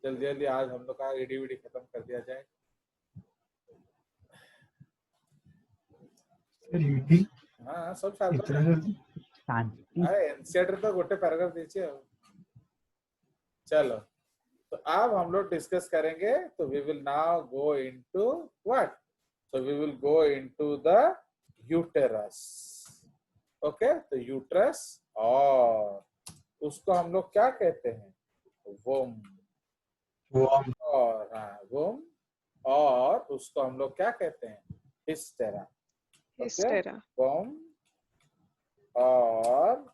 जल्दी जल्दी आज हम लोग का ईडी वीडी खत्म कर दिया जाए। हाँ सब साल एनसीईआरटी तो गोटे पैराग्राफ दीजिए। चलो तो अब हम लोग डिस्कस करेंगे। तो we will now go into what, so we will go into the uterus. Okay, तो यूट्रस और उसको हम लोग क्या कहते हैं, वोम। और हाँ वोम, और उसको हम लोग क्या कहते हैं, हिस्टेरा। ओके, वोम और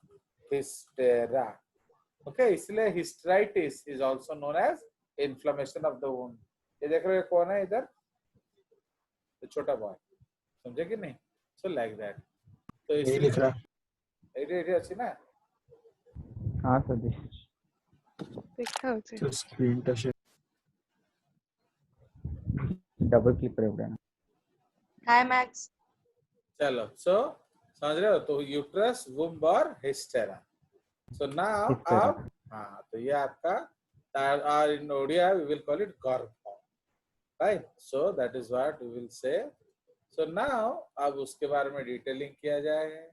हिस्टेरा। ओके, इसलिए hysteritis is also known as inflammation of the womb. ये देख रहे हो कौन है इधर, तो छोटा बॉय, समझे कि नहीं? So like that. तो ये लिख रहा एडी अच्छी ना। हाँ सतीश देखा होचे तो स्क्रीन टच डबल क्लिक करे उड़ा ना। हाय मैक्स। चलो सो समझ रहे हो, तो यूट्रस, वुम्ब और हिस्टेरा। सो नाउ अब हाँ, तो ये आपका in Odia we will call it गर्भ, right? So that is what we will say. So now अब उसके बारे में डिटेलिंग किया जाए।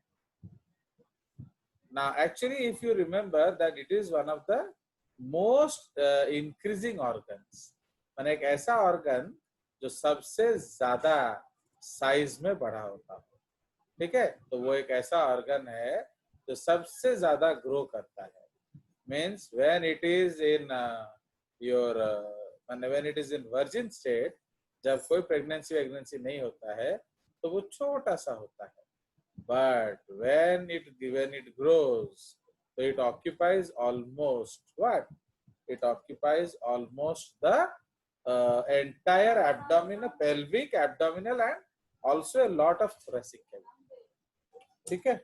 Now actually if you remember that it is one of the most increasing organs, माने एक ऐसा ऑर्गन जो सबसे ज्यादा साइज में बढ़ा होता है, ठीक है? तो वो एक ऐसा ऑर्गन है जो सबसे ज्यादा ग्रो करता है। Means when it is in your when it is in virgin state, जब कोई प्रेगनेंसी नहीं होता है तो वो छोटा सा होता है। But when it grows, so it occupies almost what? It occupies almost the entire abdominal, pelvic, abdominal, and also a lot of thoracic cavity. ठीक है?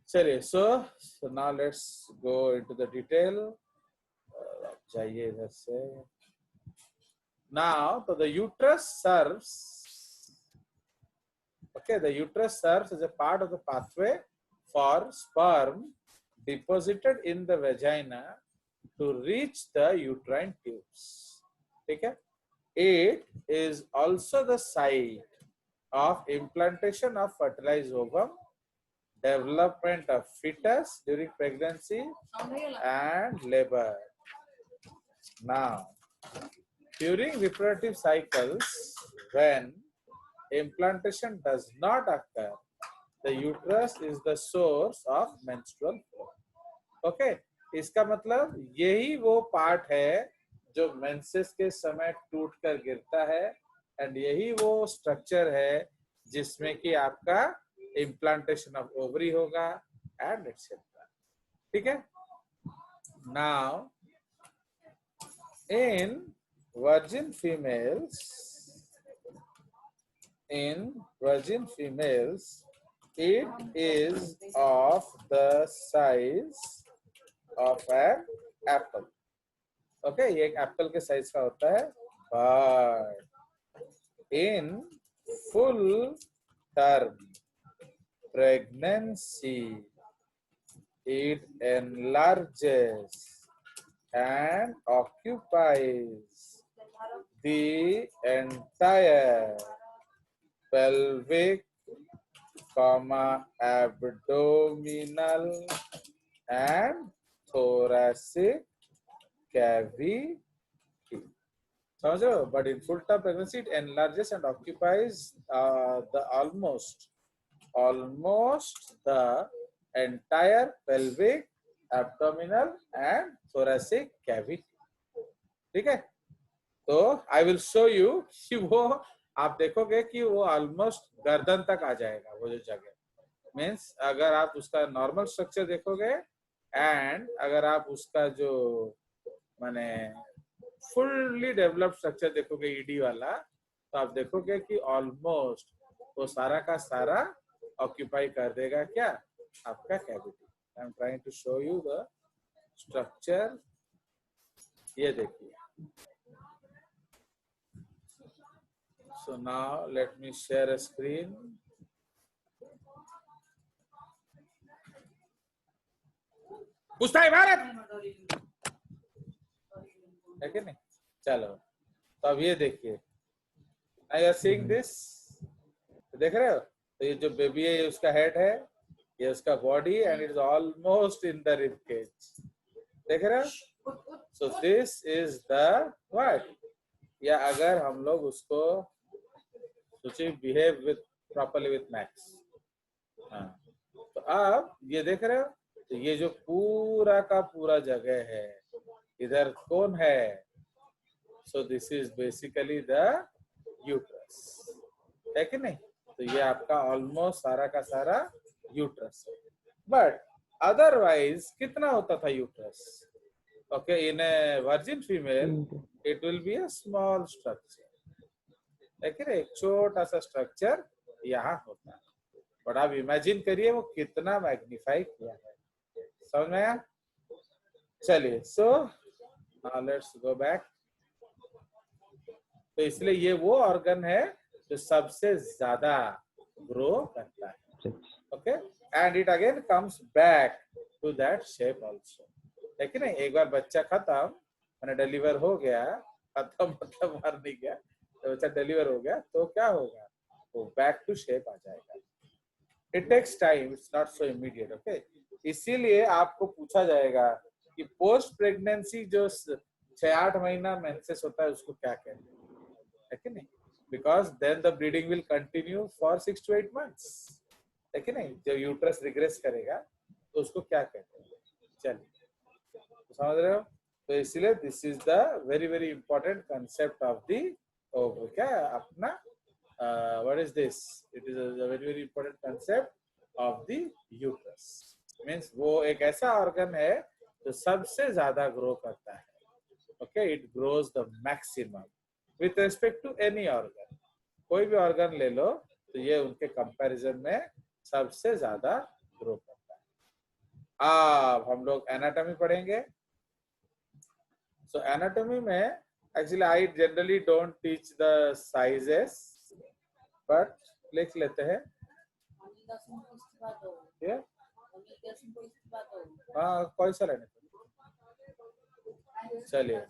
चलिए, so now let's go into the detail. जाइए इधर से। Now, so the uterus serves. Okay, the uterus serves as a part of the pathway for sperm deposited in the vagina to reach the uterine tubes. ठीक है? It is also the site of implantation of fertilized ovum, development of fetus during pregnancy and labor. Now, during reproductive cycles, when implantation does not occur, the uterus is the source of menstrual flow. Okay, इसका मतलब यही वो part है जो menses के समय टूट कर गिरता है, एंड यही वो स्ट्रक्चर है जिसमें कि आपका इम्प्लांटेशन ऑफ ओवरी होगा एंड एक्सेट्रा। ठीक है? Now in virgin females, it is of the size of an apple. Okay, ये एक एप्पल के साइज का होता है, but in full term pregnancy it enlarges and occupies the entire pelvic, abdominal and thoracic cavity. समझ रहे हो? But in full term pregnancy it enlarges and occupies the almost the entire pelvic, abdominal and thoracic cavity. ठीक है? तो I will show you कि वो आप देखोगे कि वो ऑलमोस्ट गर्दन तक आ जाएगा वो जो जगह। मीन्स अगर आप उसका नॉर्मल स्ट्रक्चर देखोगे एंड अगर आप उसका जो माने फुल्ली डेवलप्ड स्ट्रक्चर देखोगे ईडी वाला, तो आप देखोगे कि ऑलमोस्ट वो सारा का सारा ऑक्यूपाई कर देगा क्या, आपका cavity. I am trying to show you the structure. ये देखिए। So now let me share a screen. पूछता है भारत। है कि नहीं? चलो तो अब ये देखिए, आई आर सीइंग दिस, देख रहे हो? तो ये जो बेबी है ये उसका हेड है, ये उसका body, and it is almost in the rib cage, देख रहे हो? So this is the what, या अगर हम लोग उसको सोचिए behave with properly with max, हाँ, तो आप ये देख रहे हो, तो ये जो पूरा का पूरा जगह है इधर कौन है? सो this is basically the uterus, है कि नहीं? तो ये आपका ऑलमोस्ट सारा का सारा यूट्रस है। बट अदरवाइज कितना होता था uterus? Okay, in a virgin female it will be a small structure, है कि नहीं? एक छोटा सा स्ट्रक्चर यहाँ होता है, बट आप इमेजिन करिए वो कितना मैग्नीफाई किया है, समझ में आया? चलिए, सो लेट्स गो बैक। तो इसलिए ये वो ऑर्गन है जो सबसे ज्यादा ग्रो करता है, okay, and it again comes back to that shape also, है कि नहीं? एक बार बच्चा खत्म, मैंने डिलीवर हो गया, खत्म मतलब मर नहीं गया, तो बच्चा डिलीवर हो गया तो क्या होगा? वो बैक टू शेप आ जाएगा। It takes time, it's not so immediate, okay. इसीलिए आपको पूछा जाएगा कि पोस्ट प्रेगनेंसी जो 6-8 महीना मेंसेस होता है उसको क्या कहते हैं, है कि नहीं? Because then the bleeding will continue for 6 to 8 months, है कि नहीं? जब यूट्रस रिग्रेस करेगा तो उसको क्या कहते हैं? चलिए, तो समझ रहे हो? तो इसलिए this is the very very important concept of the क्या अपना what is this, it is a very very important concept of the uterus. Means वो एक ऐसा ऑर्गन है जो सबसे ज्यादा ग्रो करता है, okay, it grows the maximum with respect to any organ. कोई भी ऑर्गन ले लो तो ये उनके कंपैरिजन में सबसे ज्यादा ग्रो करता है। अब हम लोग एनाटॉमी पढ़ेंगे। सो एनाटॉमी में actually I generally don't teach the sizes, but लिख लेते हैं। हाँ, कौन सा लेने? चलिए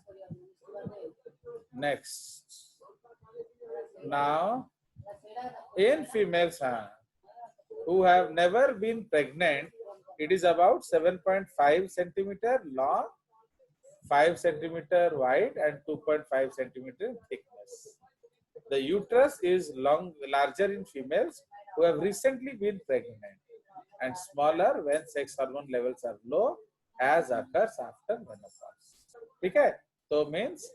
next. Now, in females who have never been pregnant, it is about 7.5 centimeter long, 5 centimeter wide, and 2.5 centimeter thickness. The uterus is larger in females who have recently been pregnant, and smaller when sex hormone levels are low, as occurs after menopause. ठीक है? तो means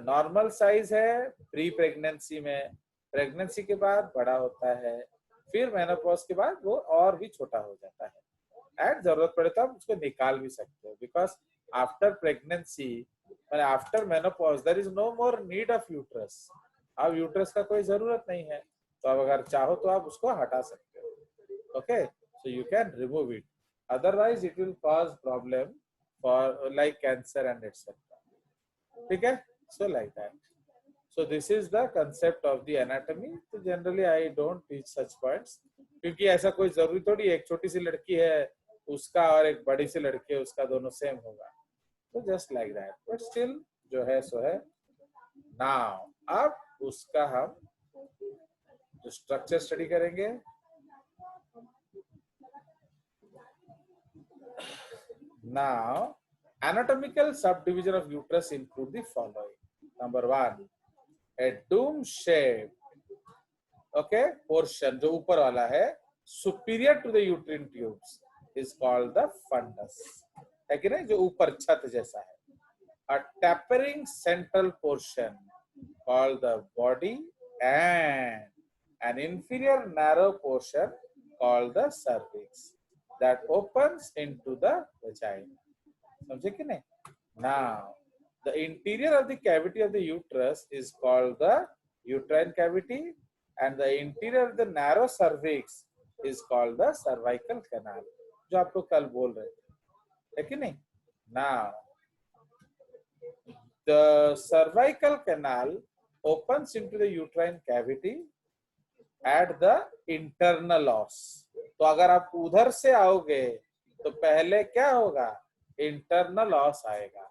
normal size है pre pregnancy में, pregnancy के बाद बड़ा होता है, फिर मेनोपॉज के बाद वो और भी छोटा हो जाता है, एंड जरूरत पड़े तो आप उसको निकाल भी सकते हो, because after pregnancy after menopause there is no more need of uterus. अब यूट्रस का कोई जरूरत नहीं है, तो अब अगर चाहो तो आप उसको हटा सकते हो, okay, so you can remove it, otherwise it will cause problem for like cancer and etcetera, ठीक है? So like that. So this is the concept of the anatomy. So generally I don't teach such points, क्योंकि ऐसा कोई जरूरी थोड़ी एक छोटी सी लड़की है उसका और एक बड़ी सी लड़की है उसका दोनों सेम होगा, तो just like that, but still जो है सो है। नाउ अब उसका हम जो स्ट्रक्चर स्टडी करेंगे। Now anatomical subdivision of uterus include the following. Number 1, a dome shape, okay, portion जो ऊपर वाला है superior to the uterine tubes is called the fundus, है कि नहीं? जो ऊपर छत जैसा है। A tapering central portion called the body, and an inferior narrow portion called the cervix that opens into the vagina. समझे कि नहीं? Now the interior of the cavity of the uterus is called the uterine cavity, and the interior of the narrow cervix is called the cervical canal, जो आप लोग कल बोल रहे थे, है कि नहीं? Now the cervical canal opens into the uterine cavity at the internal os. तो अगर आप उधर से आओगे तो पहले क्या होगा? इंटरनल ऑस आएगा,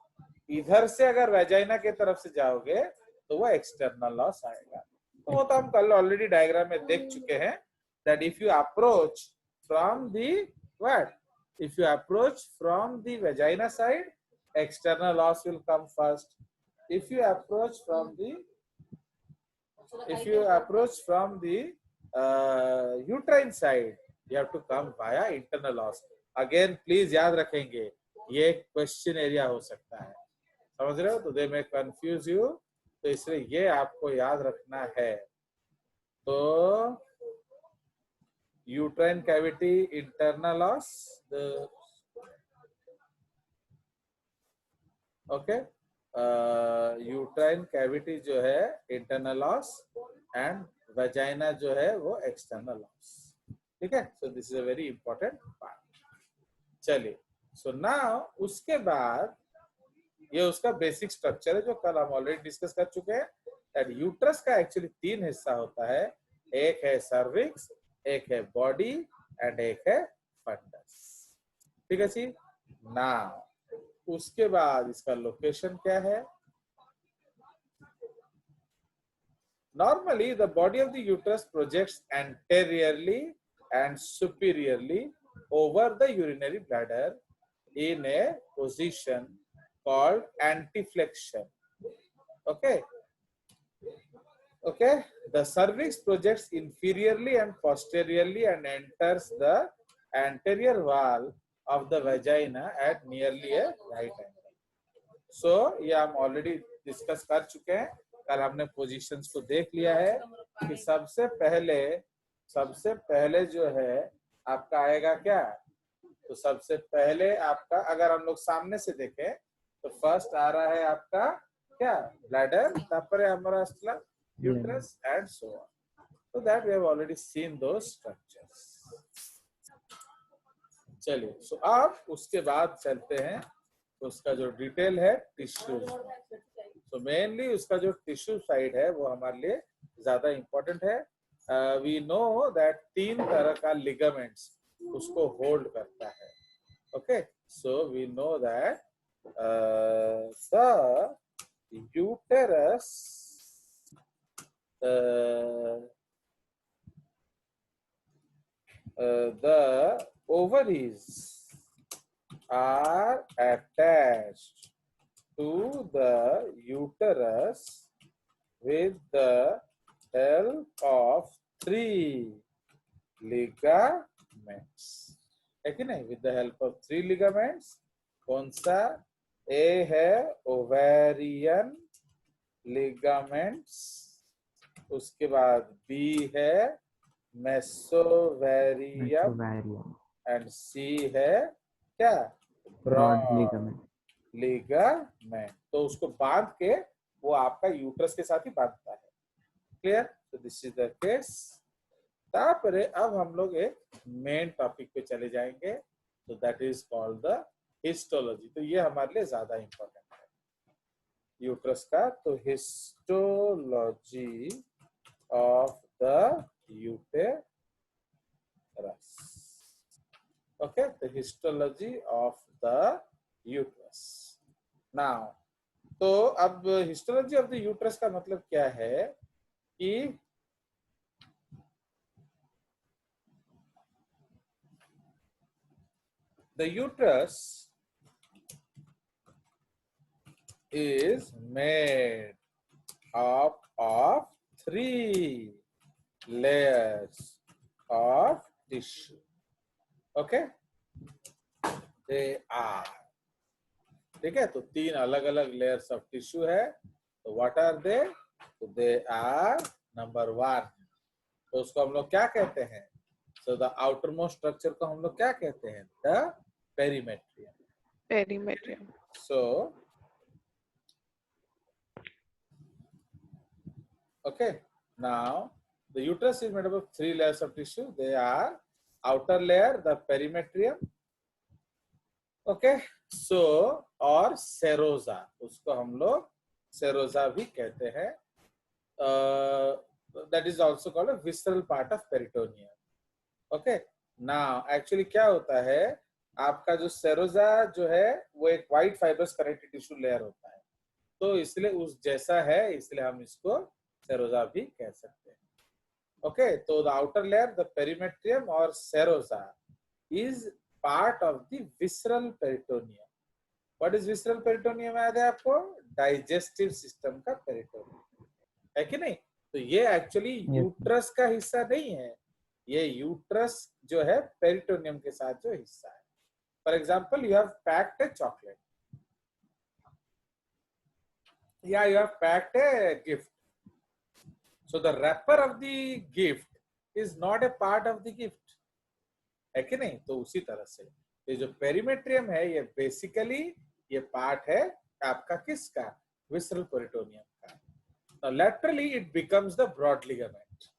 इधर से अगर वेजाइना के तरफ से जाओगे तो वो एक्सटर्नल लॉस आएगा। तो वो तो हम कल ऑलरेडी डायग्राम में देख चुके हैं that if you approach from the what? If you approach from the vagina side, external loss will come first. If you approach from the uterine side, you have to come via internal loss. Again, please याद रखेंगे, ये question area हो सकता है, समझ रहे हो? तो दे में कंफ्यूज यू, तो इसलिए ये आपको याद रखना है। तो uterine cavity internal loss, okay, uterine cavity जो है इंटरनल लॉस एंड वेजाइना जो है वो एक्सटर्नल लॉस, ठीक है। सो this is a very important part. चलिए, सो नाउ उसके बाद ये उसका बेसिक स्ट्रक्चर है जो कल हम ऑलरेडी डिस्कस कर चुके हैं। दैट यूट्रस का एक्चुअली 3 हिस्सा होता है, एक है सर्विक्स, एक है बॉडी एंड एक है फंडस, ठीक है जी। नाउ उसके बाद इसका लोकेशन क्या है? Normally, the body of the uterus projects anteriorly and superiorly over the urinary bladder in a position called anteflexion. Okay. Okay. The cervix projects inferiorly and posteriorly and enters the anterior wall of the vagina at nearly a right angle. So, ये हम already discuss कर चुके हैं। कल हमने positions को देख लिया है कि सबसे पहले जो है आपका आएगा क्या? तो सबसे पहले आपका, अगर हम लोग सामने से देखें तो फर्स्ट आ रहा है आपका क्या? ब्लैडर, तापर हमारा uterus and so on. So that we have already seen those structures. चलिए, सो आप उसके बाद चलते हैं तो उसका जो डिटेल है टिश्यू, तो मेनली उसका जो टिश्यू साइड है वो हमारे लिए ज्यादा इंपॉर्टेंट है। वी नो दैट 3 तरह का लिगामेंट्स उसको होल्ड करता है। Okay, so we know that the uterus, the ovaries are attached to the uterus with the help of 3 ligaments, है कि नहीं? with the help of 3 ligaments। कौन सा? A है ovarian ligaments, उसके बाद B है मेसोवेरियम एंड सी है क्या? Broad ligament. तो उसको बांध के वो आपका यूट्रस के साथ ही बांधता है। क्लियर? तो दिस इज द केस। तापरे अब हम लोग एक मेन टॉपिक पे चले जाएंगे, तो that is called the histology. तो ये हमारे लिए ज्यादा इंपॉर्टेंट है यूट्रस का। तो histology of the uterus, okay, the histology of the uterus। now तो अब हिस्टोलॉजी ऑफ द यूट्रस का मतलब क्या है कि the uterus is made up of 3 layers of tissue, okay, they are, ठीक है। तो 3 अलग अलग लेयर्स ऑफ टिश्यू है। तो व्हाट आर दे? तो दे आर नंबर 1, तो उसको हम लोग क्या कहते हैं? So the outer most structure को हम लोग क्या कहते हैं? The perimetrium. Perimetrium. So okay, now the uterus is made up of 3 layers of tissue. They are outer layer, the perimetrium, okay, so और सेरोजा, उसको हम लोग सेरोजा भी कहते हैं। that is also called a visceral part of peritoneum, okay। now actually क्या होता है? आपका जो सेरोजा जो है वो एक white fibrous connective tissue layer होता है, तो इसलिए उस जैसा है, इसलिए हम इसको सेरोजा भी कह सकते हैं। ओके, तो द आउटर लेयर, द पेरिमेट्रियम और सेरोजा is part of the visceral peritoneum. What is visceral peritoneum? याद है आपको? डाइजेस्टिव सिस्टम का पेरिटोनियम, है कि नहीं? तो ये एक्चुअली यूट्रस का हिस्सा नहीं है, ये यूट्रस जो है पेरिटोनियम के साथ जो हिस्सा है। For example, you have packed A chocolate या you have packed a gift. So the wrapper of the gift is not a part of the gift, है कि नहीं? तो उसी तरह से ये जो पेरिमेट्रियम है ये बेसिकली ये पार्ट है आपका किसका? विसरल पेरिटोनियम का। Now laterally it becomes the broad ligament,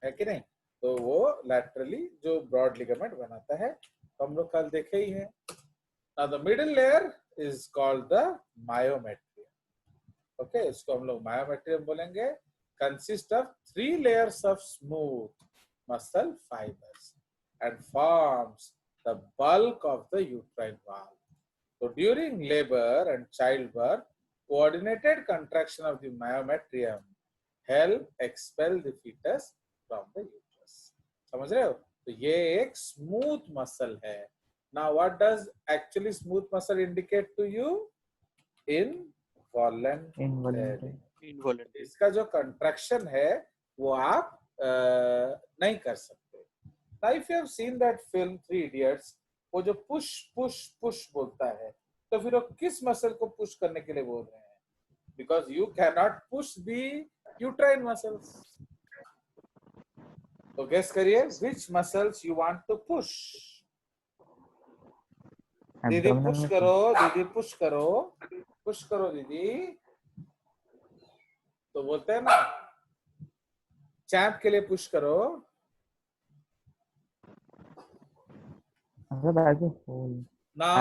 है कि नहीं? तो वो laterally जो broad ligament बनाता है, तो हम लोग कल देखे ही हैं। Now the middle layer is called the myometrium. Okay, इसको हम लोग मायोमेट्रियम बोलेंगे। Consist of 3 layers of smooth muscle fibers and forms the bulk of the uterine wall. So during labor and childbirth, coordinated contraction of the myometrium help expel the fetus from the uterus. समझ रहे हो? तो ये एक smooth muscle है। Now what does actually smooth muscle indicate to you? Involuntary. इसका जो contraction है वो आप नहीं कर सकते। Now if you have seen that film 3 Idiots, वो जो पुश पुश पुश बोलता है, तो फिर वो किस मसल को पुश करने के लिए बोल रहे हैं? Because you cannot push the uterine muscles. तो गेस करिए, which muscles you want to push? दीदी पुश करो, दीदी पुश करो, पुश करो दीदी। तो बोलते हैं ना, चैंप के लिए पुश करो। ना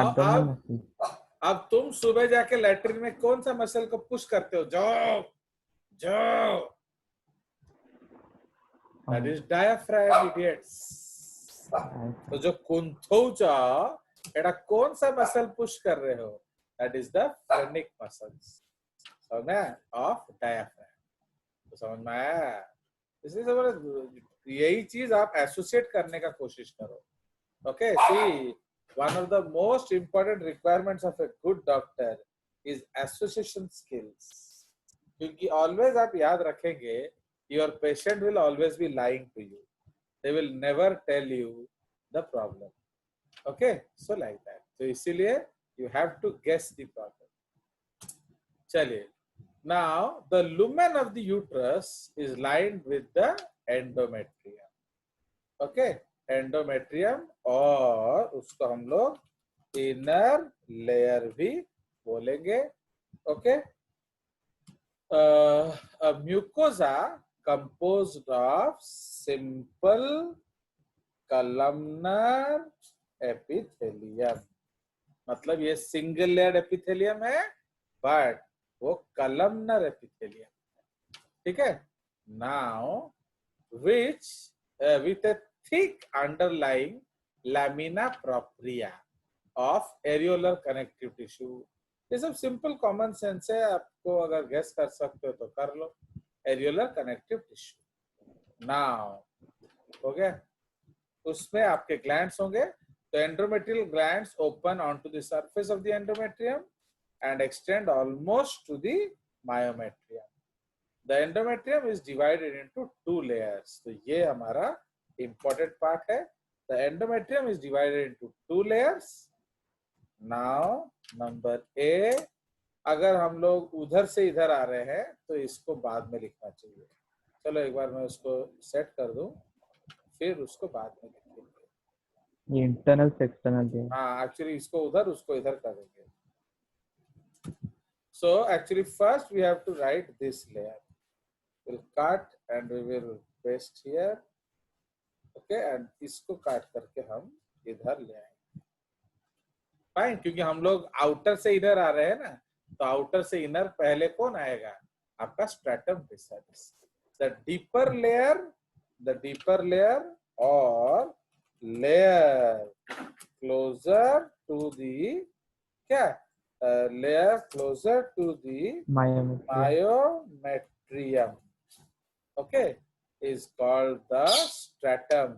अब तुम सुबह जाके लैट्रिन में कौन सा मसल को पुश करते हो? जाओ जाओ, दैट इज डायफ्राम, इडियट्स। तो जो कुंथौचा एड़ा कौन सा मसल पुश कर रहे हो? That is the phrenic muscles, समझना, ऑफ डायफ्राम। तो समझ में आया? इसलिए यही चीज आप एसोसिएट करने का कोशिश करो। Okay, see, one of the most important requirements of a good doctor is association skills. क्योंकि always आप याद रखेंगे, your patient will always be lying to you. They will never tell you the problem. Okay, so like that. तो इसीलिए you have to guess the problem. चलिए, now the lumen of the uterus is lined with the endometrium. Okay, endometrium, और उसको हम लोग inner layer भी बोलेंगे। Okay, mucosa composed of simple columnar epithelium, मतलब ये सिंगल लेयर एपिथेलियम है, बट वो कलमनर एपिथेलियम, ठीक है। Now which with A thick underlying lamina propria of areolar connective tissue. ये सब सिंपल कॉमन सेंस है, आपको अगर गेस कर सकते हो तो कर लो। Areolar connective tissue. नाउ हो गया, उसमें आपके ग्लैंड्स होंगे। तो endometrial glands open on to the surface of the endometrium and extend almost to the myometrium. The endometrium is divided into 2 layers। तो ये हमारा important part है। The endometrium is divided into 2 layers. Now number A, अगर हम लोग उधर से इधर आ रहे हैं तो इसको बाद में लिखना चाहिए। चलो एक बार मैं उसको सेट कर दूं, फिर उसको बाद में लिखेंगे। ये इंटरनल से एक्सटर्नल है। हाँ, एक्चुअली इसको उधर उसको इधर करेंगे। So actually first we have to write this layer. We'll cut and we will paste here. Okay, and इसको काट करके हम इधर ले आएंगे। फाइन, क्योंकि हम लोग आउटर से इधर आ रहे हैं ना, तो आउटर से इनर पहले कौन आएगा? आपका स्ट्रैटम बिसेप्स। द डीपर लेयर और लेयर closer to the क्या layer closer to the myometrium. myometrium, okay, is called the stratum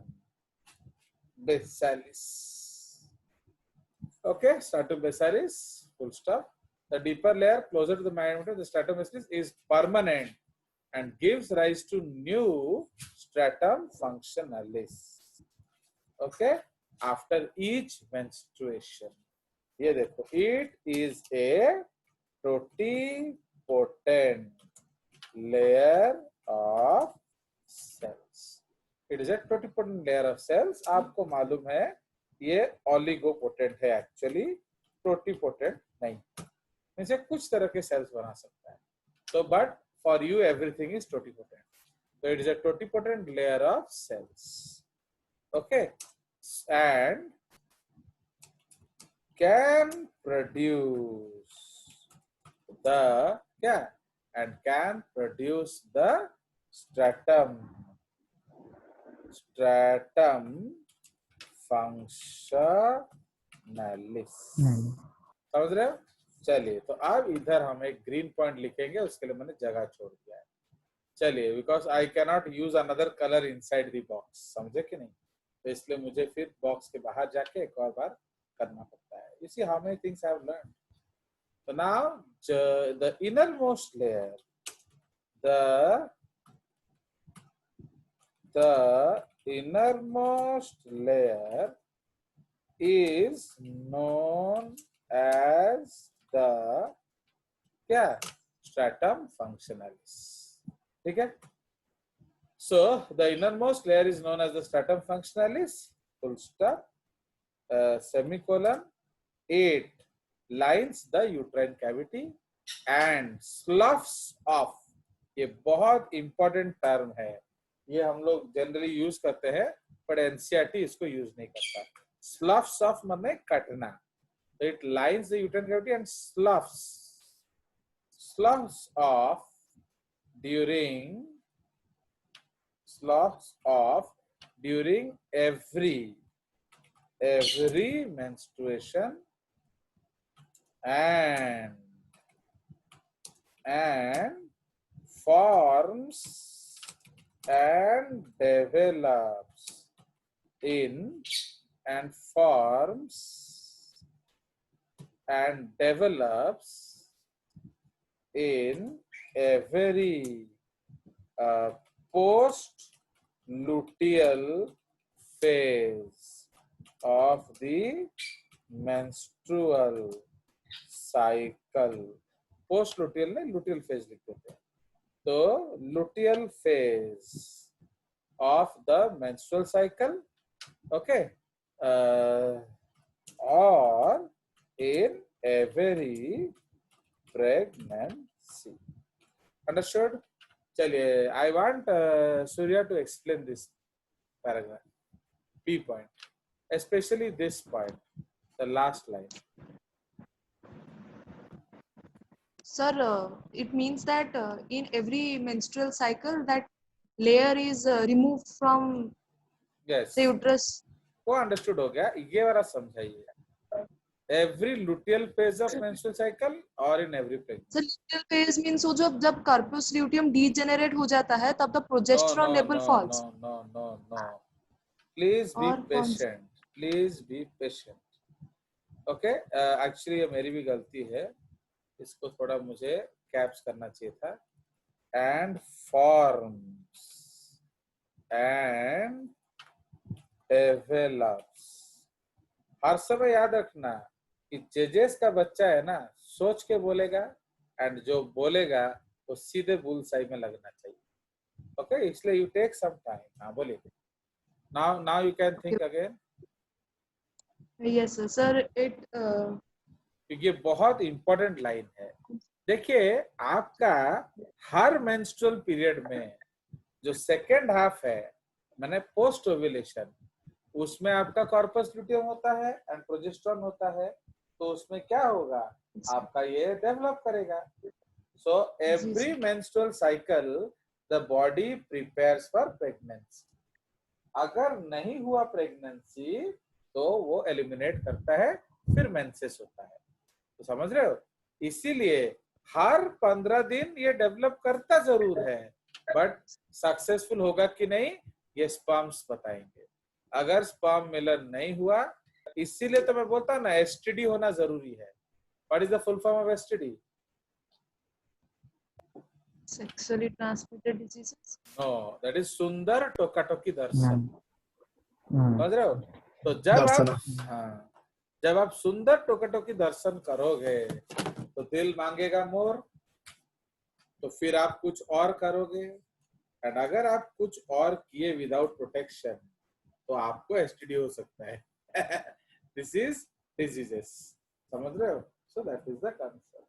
basalis. Okay, stratum basalis, full stop. The deeper layer closer to the myometrium, the stratum basalis, is permanent and gives rise to new stratum functionalis. Okay, after each menstruation. ये देखो, it is a totipotent layer of cells. It is a totipotent layer of cells. आपको मालूम है ये ओलिगोपोटेंट है actually, totipotent नहीं. इसे कुछ तरह के सेल्स बना सकता है. तो but for you everything is totipotent. So it is a totipotent layer of cells. Okay, and can produce the can produce the stratum functionalis. समझ रहे हो? चलिए, तो अब इधर हम एक ग्रीन पॉइंट लिखेंगे, उसके लिए मैंने जगह छोड़ दिया है. चलिए, because I cannot use another colour inside the box, समझे कि नहीं? तो इसलिए मुझे फिर बॉक्स के बाहर जाके एक और बार करना पड़ता है. You see how many things I have learned. So now the innermost layer, the innermost layer is known as the stratum functionalis. Okay? So the innermost layer is known as the stratum functionalis, full stop, semicolon. 8 lines the uterine cavity and sloughs off. ये बहुत important term है, ये हम लोग generally use करते हैं, पर NCERT इसको यूज नहीं करता. स्लफ्स ऑफ माने कटना. It lines the uterine cavity and sloughs off during every menstruation and forms and develops in every post-luteal phase of the menstrual cycle. Post-luteal ने luteal phase लिख देते हैं. तो luteal phase of the menstrual cycle, okay, or in every pregnancy. Understood? चलिए, I want Surya to explain this paragraph. B point, especially this point, the last line. Sir, it means that in every menstrual cycle, that layer is removed from Yes. the uterus. वो understood हो गया. ये वाला समझाइए. Every luteal phase of menstrual cycle or in every pregnancy. So luteal phase means वो जब corpus luteum degenerate हो जाता है, तब the progesterone level falls. No. Please be patient. Please be patient. Okay. Actually ये मेरी भी गलती है. इसको थोड़ा मुझे कैप्स करना चाहिए था. And forms and develops. हर समय याद रखना कि जेजेस का बच्चा है ना, सोच के बोलेगा, एंड जो बोलेगा वो सीधे बुलसाई में लगना चाहिए. ओके, इसलिए यू टेक सम टाइम. हाँ, बोलिए. Now you can think again. Yes, sir. क्योंकि ये बहुत इंपॉर्टेंट लाइन है. देखिए, आपका हर मेंस्ट्रुअल पीरियड में जो सेकेंड हाफ है, मैंने पोस्ट ओव्यूलेशन, उसमें आपका कॉर्पस लुटियम होता है एंड प्रोजेस्टेरोन होता है. तो उसमें क्या होगा, आपका ये डेवलप करेगा. So every menstrual cycle the body prepares for pregnancy. अगर नहीं हुआ प्रेगनेंसी तो वो एलिमिनेट करता है, फिर मेंसेस होता है। तो समझ रहे हो, इसीलिए हर 15 दिन ये डेवलप करता जरूर है, बट सक्सेसफुल होगा कि नहीं ये स्पर्म्स बताएंगे। अगर स्पर्म मिलन नहीं हुआ, इसीलिए तो मैं बोलता हूं ना एसटीडी होना जरूरी है। What is the full form of STD? Sexually transmitted diseases. No, that is सुंदर टोकाटोकी दर्शन। हम्म, समझ रहे हो? तो जब आप, दर्शना। हाँ, जब आप सुंदर टोकाटोकी दर्शन करोगे तो दिल मांगेगा मोर, तो फिर आप कुछ और करोगे, एंड अगर आप कुछ और किए विदाउट प्रोटेक्शन तो आपको एसटीडी हो सकता है। This is diseases. समझ रहे हो? सो दैट इज द कंसेप्ट।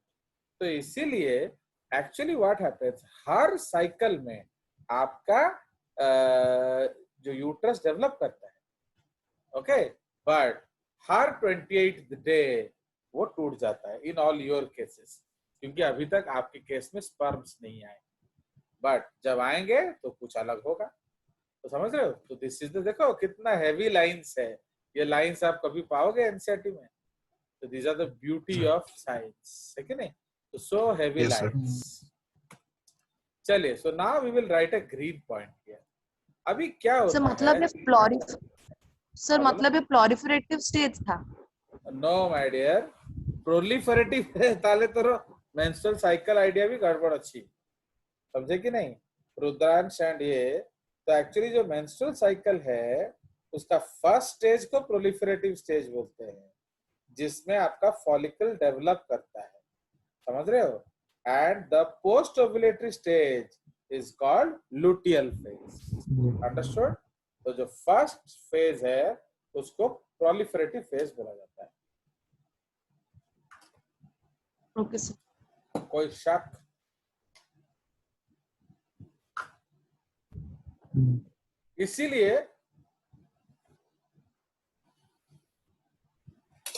तो इसीलिए actually what happens, her cycle में आपका जो यूट्रस डेवलप करता है, okay, but her 28th day वो टूट जाता है इन ऑल योर केसेस, क्योंकि अभी तक आपके केस में स्पर्म्स नहीं आए, बट जब आएंगे तो कुछ अलग होगा। तो समझ रहे हो? तो दिस इज द, देखो कितना हैवी लाइंस है, ये लाइंस आप कभी पाओगे एनसीईआरटी में? तो these are the beauty of science, है कि नहीं? तो so heavy Yes, sir. Lines. चलिए, so now we will write a green point here. अभी क्या सर होता मतलब है? ये सर मतलब ये प्लॉरिफरेटिव स्टेज था। नो माय डियर, प्रोलिफरेटिव ताले तो मेंस्ट्रुअल साइकिल आइडिया भी गड़बड़ अच्छी, समझे कि नहीं रुद्रांश एंड ये? तो एक्चुअली जो मेंस्ट्रुअल साइकिल है उसका फर्स्ट स्टेज को प्रोलिफरेटिव स्टेज बोलते हैं, जिसमें आपका फॉलिकल डेवलप करता है, समझ रहे हो? And the post ovulatory stage is called luteal phase. Understood? तो जो फर्स्ट फेज है उसको प्रोलिफरेटिव फेज बोला जाता है। Okay sir. कोई शक? इसीलिए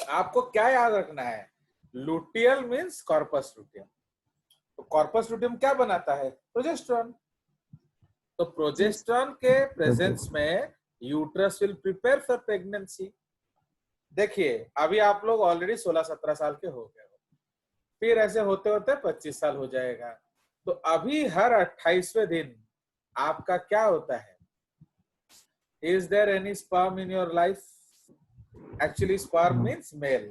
आपको क्या याद रखना है, लुटियल मीन्स कॉर्पस लुटियम। तो कॉर्पस लुटियम क्या बनाता है? प्रोजेस्टेरॉन। तो प्रोजेस्टेरॉन के प्रेजेंस में uterus will prepare for pregnancy. देखिए अभी आप लोग ऑलरेडी 16-17 साल के हो गए हो, फिर ऐसे होते होते 25 साल हो जाएगा। तो अभी हर 28वें दिन आपका क्या होता है? Is there any sperm in your life? Actually sperm means male.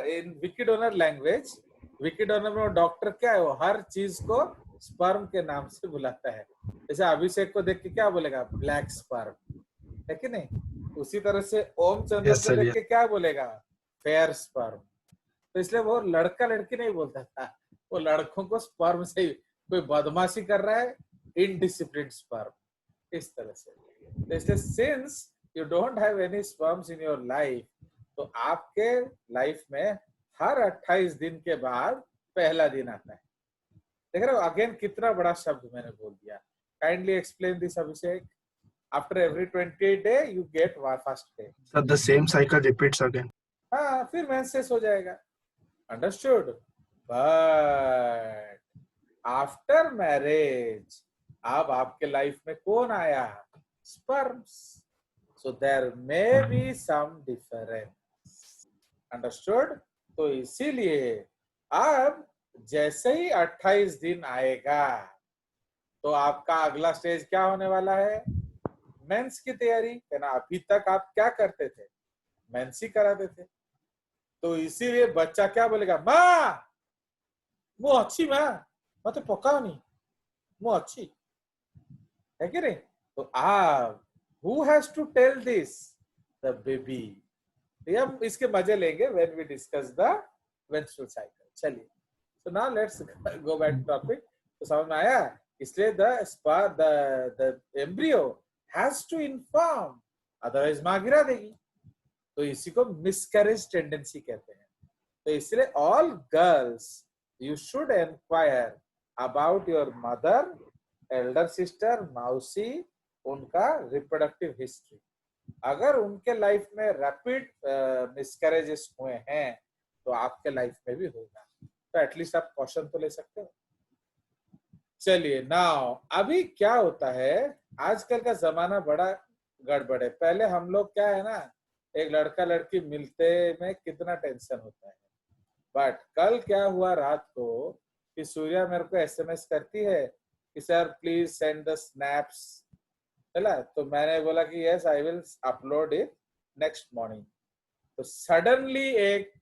In Vicky Donor language, Vicky Donor में डॉक्टर क्या है, वो हर चीज को स्पर्म के नाम से बुलाता है। जैसे अभिषेक को देख के क्या बोलेगा? ब्लैक स्पर्म, है कि नहीं? उसी तरह से ओम चंद्र Yes, को sir, देख yes. के क्या बोलेगा? Fair sperm. तो इसलिए वो लड़का लड़की नहीं बोलता था, वो लड़कों को स्पर्म से ही, कोई बदमाशी कर रहा है इनडिसिप्लिन स्पर्म, इस तरह से। तो इसलिए since you don't have any sperms in your life, तो आपके लाइफ में हर 28 दिन के बाद पहला दिन आता है। देख रहे हो अगेन कितना बड़ा शब्द मैंने बोल दिया। Kindly explain this Abhishek. After every 28 day you get first day. Sir, the same cycle repeats again. हाँ, फिर मेंसेस हो जाएगा। अंडरस्टूड? बट आफ्टर मैरिज अब आपके लाइफ में कौन आया? Sperms. So there may be some difference. Understood? तो इसीलिए अब जैसे ही 28 दिन आएगा तो आपका अगला स्टेज क्या होने वाला है? मेंस की तैयारी है ना। अभी तक आप क्या करते थे? मेंस ही कराते थे। तो इसीलिए बच्चा क्या बोलेगा? माँ मु अच्छी, माँ मत पकाओनी, मु अच्छी, है कि नहीं? तो आप who has to tell this? The baby. ये हम इसके मजे लेंगे when we discuss the menstrual cycle. चलिए, so now let's go back to topic। तो समझ में आया? इसलिए the embryo has to inform, otherwise माँ गिरा देगी। तो इसी को मिसकैरेज टेंडेंसी कहते हैं। तो इसलिए all girls you should inquire about your mother, elder sister, मौसी, उनका रिप्रोडक्टिव हिस्ट्री। अगर उनके लाइफ में रैपिड मिसकैरेजेस हुए हैं तो आपके लाइफ में भी होगा। तो एटलीस्ट आप कॉशन तो ले सकते हो। चलिए नाउ अभी क्या होता है, आजकल का जमाना बड़ा गड़बड़ है। पहले हम लोग क्या है ना, एक लड़का लड़की मिलते में कितना टेंशन होता है। बट कल क्या हुआ रात को कि सूर्या मेरे को एसएमएस करती है कि sir please send the snaps, चला तो मैंने बोला कि yes I will upload it next morning. तो सडनली एक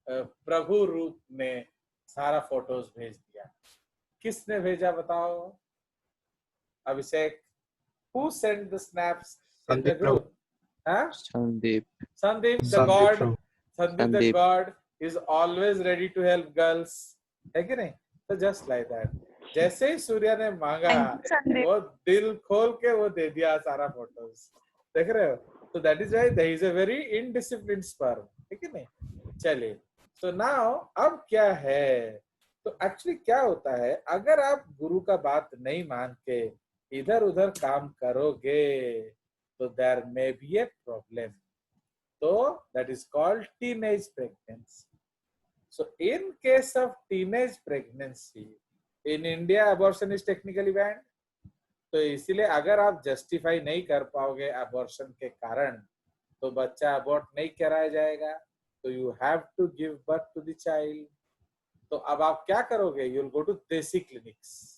प्रभु रूप ने सारा फोटोज भेज दिया। किसने भेजा बताओ? अभिषेक। Who sent the snaps in the Sandeep Prabhu. group? Huh? Sandeep. Sandeep the Sandeep god. Prabhu. Sandeep the Sandeep. god is always ready to help girls. है कि नहीं? तो just like that. जैसे ही सूर्या ने मांगा Thank you, Sandeep. वो दिल खोल के वो दे दिया सारा फोटोज। देख रहे हो? तो that is why there is a very indisciplined sperm. है कि नहीं? चलिए। So now अब क्या है? तो एक्चुअली क्या होता है, अगर आप गुरु का बात नहीं मान के इधर उधर काम करोगे तो there may be a problem. तो that is called teenage pregnancy. So in case of teenage pregnancy in India abortion is technically banned. तो इसीलिए अगर आप जस्टिफाई नहीं कर पाओगे अबॉर्शन के कारण तो बच्चा अबॉर्ट नहीं कराया जाएगा। तो you have to give birth to the child. तो अब आप क्या करोगे? You will go to desi clinics.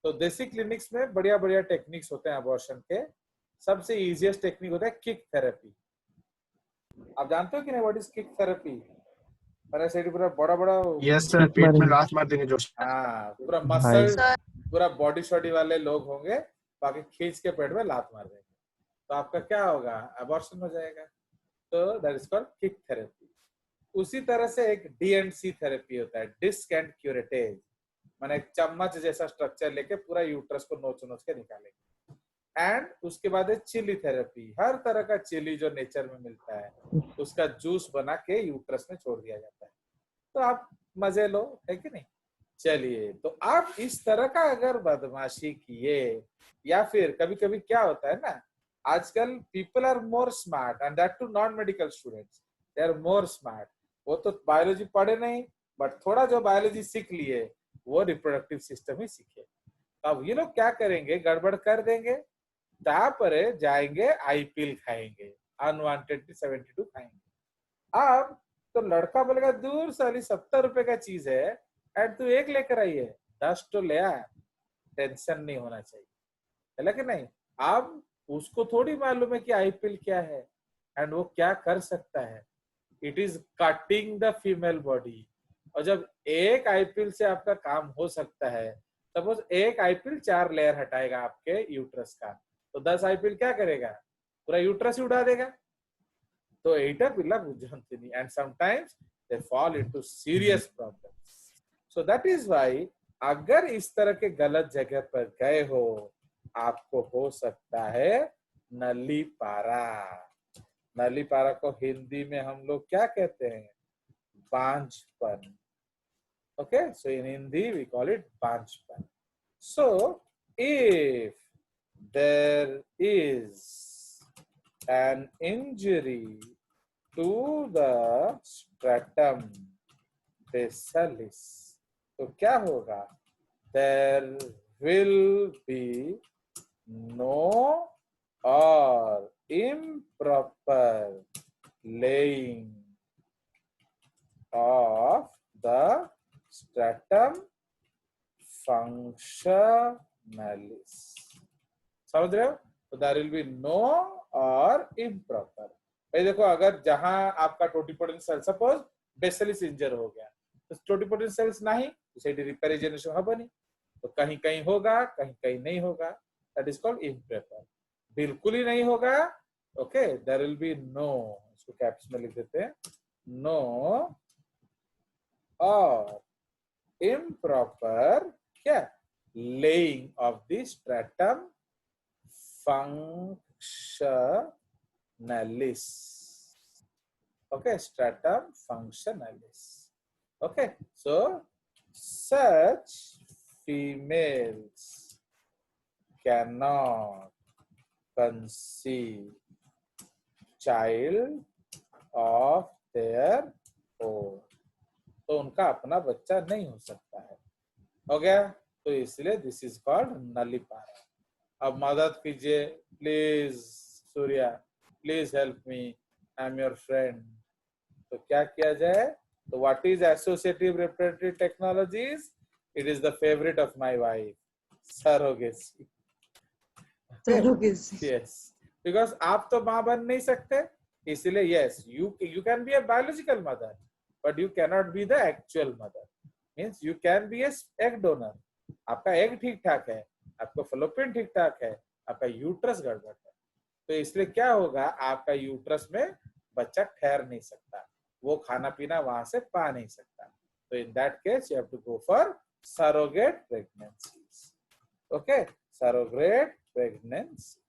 तो देसी क्लिनिक्स में बढ़िया बढ़िया टेक्निक्स होते हैं अबॉर्शन के। सबसे इजीएस्ट टेक्निक होता है किक थेरेपी। आप जानते हो कि नहीं व्हाट इज किक थेरेपी? पूरा बड़ा बड़ा Yes sir, पेट में लात मार देंगे जोश। हाँ, पूरा भाई। मसल पूरा बॉडी शॉडी वाले लोग होंगे, बाकी खींच के पेट में लात मार देंगे। तो आपका क्या होगा? अबॉर्शन हो जाएगा। तो that is called kick therapy. उसी तरह से एक डीएनसी थेरेपी होता है, डिस्क एंड क्यूरेटेज। माने एक चम्मच जैसा स्ट्रक्चर लेके पूरा यूट्रस को नोच नोच के निकालेंगे। एंड उसके बाद है चिली थेरेपी। हर तरह का चिली जो नेचर में मिलता है उसका जूस बना के यूट्रस में छोड़ दिया जाता है। तो आप मजे लो, है कि नहीं? चलिए, तो आप इस तरह का अगर बदमाशी किए, या फिर कभी कभी क्या होता है ना, आजकल people are more smart and that too non medical students, they are more smart. वो तो बायोलॉजी पढ़े नहीं, बट थोड़ा जो बायोलॉजी सीख लिए वो रिप्रोडक्टिव सिस्टम ही सीखे। अब ये लोग क्या करेंगे? गड़बड़ कर देंगे, तापरे जाएंगे आईपीएल खाएंगे, अनवांटेड 72 खाएंगे। अब तो लड़का बोलेगा दूर साली 70 रुपए का चीज है एंड तू एक लेकर आई है, 10 तो ले आ, टेंशन नहीं होना चाहिए, है ना कि नहीं? अब उसको थोड़ी मालूम है कि आईपीएल क्या है एंड वो क्या कर सकता है। It is cutting the female body. और जब एक आईपीएल से आपका काम हो सकता है, सपोज एक आईपीएल 4 लेयर हटाएगा आपके यूट्रस का, तो 10 आईपीएल क्या करेगा? पूरा यूट्रस ही उड़ा देगा। तो एटा पिल्ला बुझंतिनी and sometimes they fall into serious problems. So that is why अगर इस तरह के गलत जगह पर गए हो, आपको हो सकता है नली पारा। नली पारा को हिंदी में हम लोग क्या कहते हैं? बांझपन। Okay, so in Hindi we call it banchpan. So if there is an injury to the stratum basalis, तो क्या होगा? There will be no or improper laying of the stratum functionalis। समझ रहे हो? तो देयर विल बी नो और improper. भाई देखो, अगर जहां आपका टोटिपोटेंट सेल सपोज बेसिलिस इंजर हो गया, तो टोटिपोटेंट सेल्स नहीं, तो रिपेरिजेनेशन हबनी। तो कहीं कहीं होगा, कहीं कहीं नहीं होगा, दैट इज कॉल्ड इम्प्रॉपर। बिल्कुल ही नहीं होगा, okay, there will be no, इसको कैप्स में लिख देते हैं, नो और improper क्या? laying of the stratum functionalis. Okay, stratum functionalis. Okay, so such females cannot conceive child of their own। तो उनका अपना बच्चा नहीं हो सकता है। हो गया? तो इसलिए दिस इज कॉल्ड नलीपारा। अब मदद कीजिए please Surya, please help me, I am your friend. तो क्या किया जाए? तो what is associative reproductive technologies? It is the favourite of my wife, surrogacy. Surrogacy. Yes, because आप तो माँ बन नहीं सकते, इसलिए yes, you can be a biological mother but you cannot be the actual mother. Means you can be egg donor, आपका egg ठीक ठाक है, आपका फलोपियन ठीक ठाक है, आपका यूट्रस गड़बड़ है, तो इसलिए क्या होगा, आपका यूट्रस में बच्चा ठहर नहीं सकता, वो खाना पीना वहां से पा नहीं सकता। तो in that case you have to go for surrogate pregnancies. Okay, surrogate pregnancy.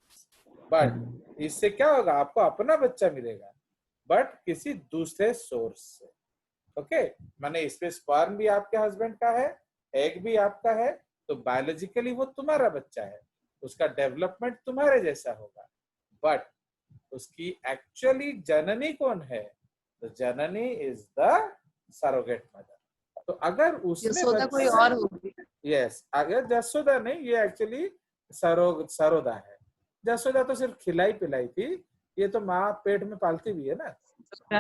But इससे क्या होगा, आपको अपना बच्चा मिलेगा बट किसी दूसरे सोर्स से। ओके, माने इसमें स्पर्म भी आपके हस्बैंड का है, एग भी आपका है, तो बायोलॉजिकली वो तुम्हारा बच्चा है, उसका डेवलपमेंट तुम्हारे जैसा होगा, बट उसकी एक्चुअली जननी कौन है? तो जननी इज द सरोगेट मदर। तो अगर उसने यशोदा कोई और होगी। यस, अगर जसोदा नहीं, ये एक्चुअली सरोदा है। जसोदा तो सिर्फ खिलाई पिलाई थी, ये तो माँ पेट में पालती भी है ना,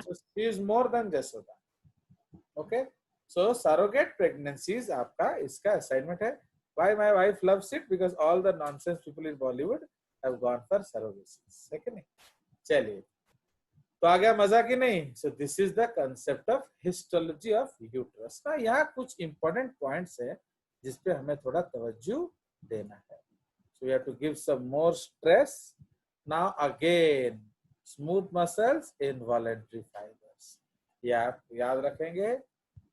so she is more than Jasoda. Okay, so surrogate pregnancies आपका इसका असाइनमेंट है। Why my wife loves it? Because all the nonsense people in Bollywood have gone for surrogacy, है कि नहीं? चलिए, तो आ गया मजा कि नहीं? सो this is the concept of histology of uterus. ना यहाँ कुछ इंपॉर्टेंट पॉइंट्स है जिसपे हमें थोड़ा तवज्जो देना है। So we have to give some more stress. Now again, smooth muscles, involuntary fibres, ये आप याद रखेंगे।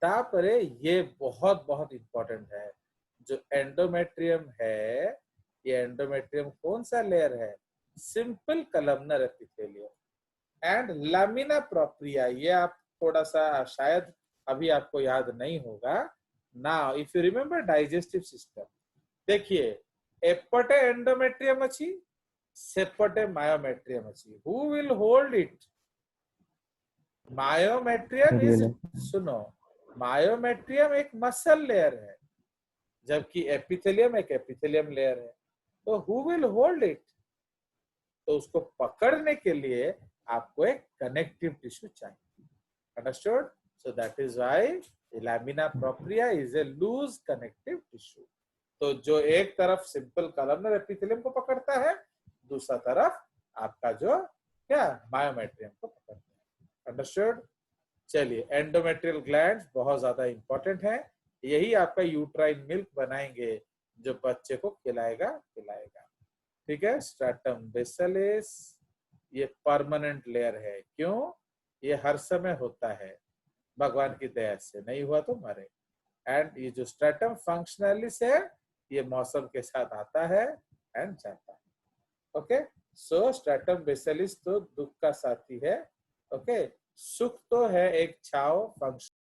तापरे ये बहुत बहुत इंपॉर्टेंट है, जो एंडोमेट्रियम है, ये एंडोमेट्रियम कौन सा लेयर है? Simple columnar epithelium and lamina propria. ये आप थोड़ा सा शायद अभी आपको याद नहीं होगा। Now if you remember digestive system, देखिए एपटे एंडोमेट्रियम अच्छी, सेपटे मायोमेट्रियम अच्छी। Who will hold it? Myometrium is, सुनो, मायोमेट्रियम एक मसल लेयर है, जबकि एपिथेलियम एक एपिथेलियम लेयर है। तो हु विल होल्ड इट? तो उसको पकड़ने के लिए आपको एक कनेक्टिव टिश्यू चाहिए। Understood? So that is why lamina propria is a loose connective tissue. तो जो एक तरफ सिंपल कलमनर एपिथेलियम को पकड़ता है, दूसरा तरफ आपका जो क्या मायोमेट्रियम को पकड़ता है। अंडरस्टूड? चलिए, एंडोमेट्रियल ग्लैंड्स बहुत ज्यादा इंपॉर्टेंट है, यही आपका यूट्राइन मिल्क बनाएंगे जो बच्चे को खिलाएगा। ठीक है, स्ट्रैटम बेसिलिस ये परमानेंट लेयर है। क्यों? ये हर समय होता है, भगवान की दया से, नहीं हुआ तो मरे। एंड ये जो स्ट्रैटम फंक्शनलिस है, ये मौसम के साथ आता है एंड जाता है। ओके, सो स्ट्रैटम बेसिलिस तो दुख का साथी है। ओके, सुख तो है एक छाव फंक्शन